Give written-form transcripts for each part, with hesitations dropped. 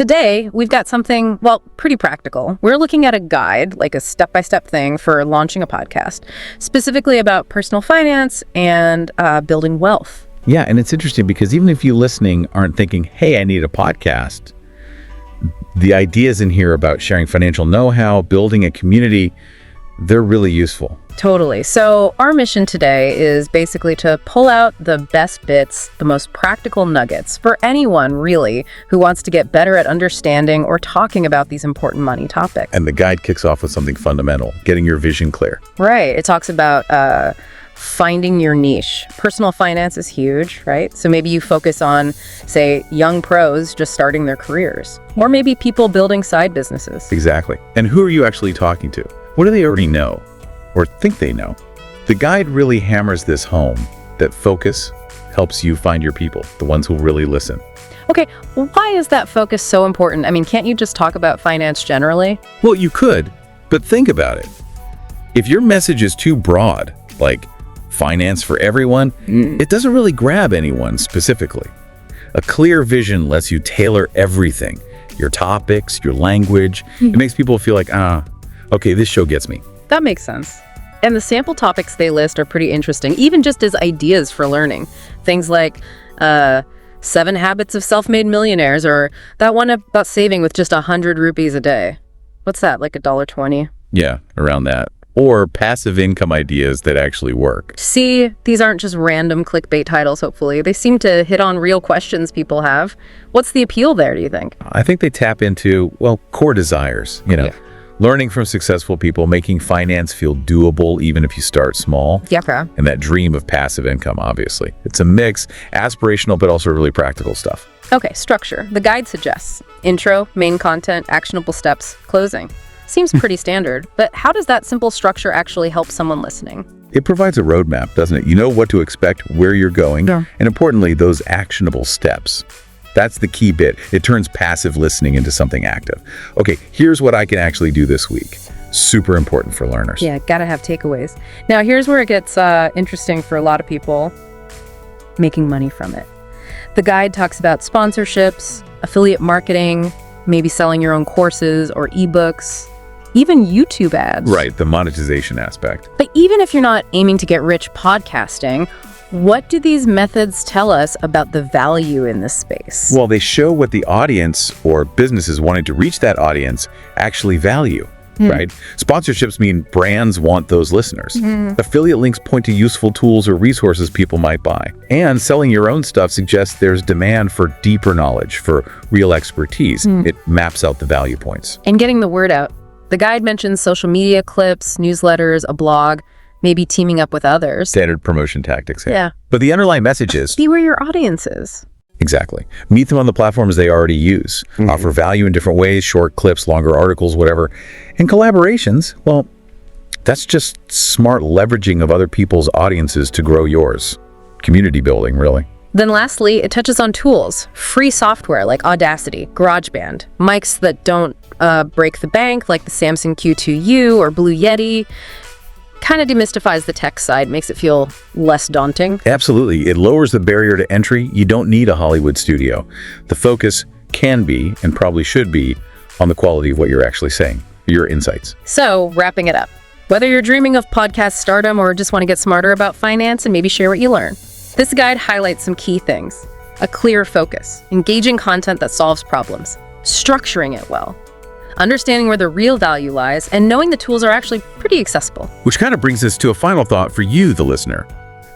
Today, we've got something, well, pretty practical. We're looking at a guide, like a step-by-step thing for launching a podcast, specifically about personal finance and building wealth. Yeah, and it's interesting because even if you listening aren't thinking, hey, I need a podcast, the ideas in here about sharing financial know-how, building a community, they're really useful. Totally. So our mission today is basically to pull out the best bits, the most practical nuggets for anyone really who wants to get better at understanding or talking about these important money topics. And the guide kicks off with something fundamental, getting your vision clear. Right. It talks about finding your niche. Personal finance is huge, right? So maybe you focus on, say, young pros just starting their careers, or maybe people building side businesses. Exactly. And who are you actually talking to? What do they already know or think they know? The guide really hammers this home, that focus helps you find your people, the ones who really listen. Okay, why is that focus so important? I mean, can't you just talk about finance generally? Well, you could, but think about it. If your message is too broad, like finance for everyone, it doesn't really grab anyone specifically. A clear vision lets you tailor everything, your topics, your language. It makes people feel like, okay, this show gets me. That makes sense. And the sample topics they list are pretty interesting, even just as ideas for learning. Things like 7 habits of self-made millionaires, or that one about saving with just 100 rupees a day. What's that, like $1.20? Yeah, around that. Or passive income ideas that actually work. See, these aren't just random clickbait titles, hopefully. They seem to hit on real questions people have. What's the appeal there, do you think? I think they tap into, well, core desires, Yeah. Learning from successful people, making finance feel doable even if you start small. Yeah. And that dream of passive income, obviously. It's a mix, aspirational, but also really practical stuff. Okay, structure. The guide suggests intro, main content, actionable steps, closing. Seems pretty standard, but how does that simple structure actually help someone listening? It provides a roadmap, doesn't it? You know what to expect, where you're going, and importantly, those actionable steps. That's the key bit. It turns passive listening into something active. Okay, here's what I can actually do this week. Super important for learners. Yeah, gotta have takeaways. Now, here's where it gets interesting for a lot of people, making money from it. The guide talks about sponsorships, affiliate marketing, maybe selling your own courses or ebooks, even YouTube ads. Right, the monetization aspect. But even if you're not aiming to get rich podcasting, what do these methods tell us about the value in this space? Well, they show what the audience or businesses wanting to reach that audience actually value, right? Sponsorships mean brands want those listeners. Affiliate links point to useful tools or resources people might buy. And selling your own stuff suggests there's demand for deeper knowledge, for real expertise. It maps out the value points. And getting the word out. The guide mentions social media clips, newsletters, a blog, maybe teaming up with others. Standard promotion tactics. Yeah. But the underlying message is... Be where your audience is. Exactly. Meet them on the platforms they already use. Offer value in different ways, short clips, longer articles, whatever. And collaborations, well, that's just smart leveraging of other people's audiences to grow yours. Community building, really. Then lastly, it touches on tools. Free software like Audacity, GarageBand, mics that don't break the bank like the Samsung Q2U or Blue Yeti. Kind of demystifies the tech side, makes it feel less daunting. Absolutely. It lowers the barrier to entry. You don't need a Hollywood studio. The focus can be, and probably should be, on the quality of what you're actually saying, your insights. So, wrapping it up. Whether you're dreaming of podcast stardom or just want to get smarter about finance and maybe share what you learn, this guide highlights some key things. A clear focus, engaging content that solves problems, structuring it well, understanding where the real value lies, and knowing the tools are actually pretty accessible. Which kind of brings us to a final thought for you, the listener.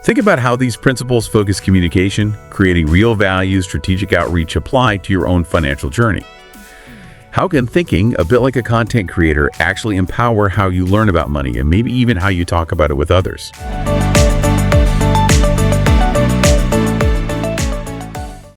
Think about how these principles focus communication, creating real value, strategic outreach apply to your own financial journey. How can thinking, a bit like a content creator, actually empower how you learn about money and maybe even how you talk about it with others?